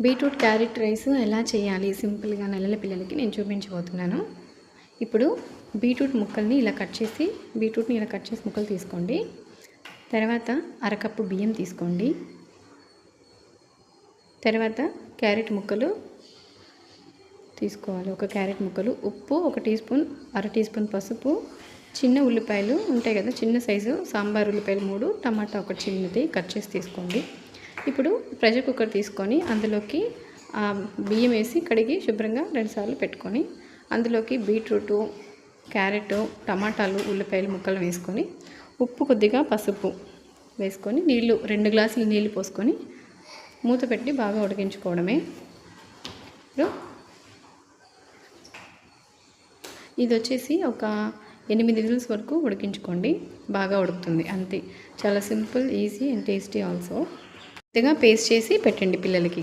Beetroot carrot rice ఎలా చేయాలి సింపుల్గా నెలల పిల్లలకి నేను చూపించబోతున్నాను. ఇప్పుడు బీట్రూట్ని ఇలా కట్ చేసి ముక్కలు తీసుకోండి. తర్వాత అరకప్పు బియ్యం తీసుకోండి. తర్వాత క్యారెట్ ముక్కలు తీసుకోవాలి. ఒక క్యారెట్ ముక్కలు, ఉప్పు 1 టీ స్పూన్, అర టీ స్పూన్ పసుపు, చిన్న ఉల్లిపాయలు ఉంటాయి కదా, చిన్న సైజు సాంబార్ ఉల్లిపాయలు 3, టమాటా 1 చిన్నది కట్ చేసి తీసుకోండి. ఇప్పుడు ప్రెషర్ కుక్కర్ తీసుకొని అందులోకి బియ్యం వేసి కడిగి శుభ్రంగా 2 సార్లు పెట్టుకొని అందులోకి బీట్రూటు, క్యారెట్, టమాటాలు, ఉల్లిపాయలు ముక్కలు వేసుకొని ఉప్పు కొద్దిగా పసుపు వేసుకొని 2 గ్లాసులు నీళ్ళు పోసుకొని మూత పెట్టి బాగా ఉడికించుకోవడమే. ఇప్పుడు ఇది వచ్చేసి ఒక 8 విజిల్స్ వరకు ఉడికించుకోండి. బాగా ఉడుకుతుంది అంతే. చాలా simple, easy and tasty also. కొద్దిగా పేస్ట్ చేసి పెట్టండి పిల్లలకి.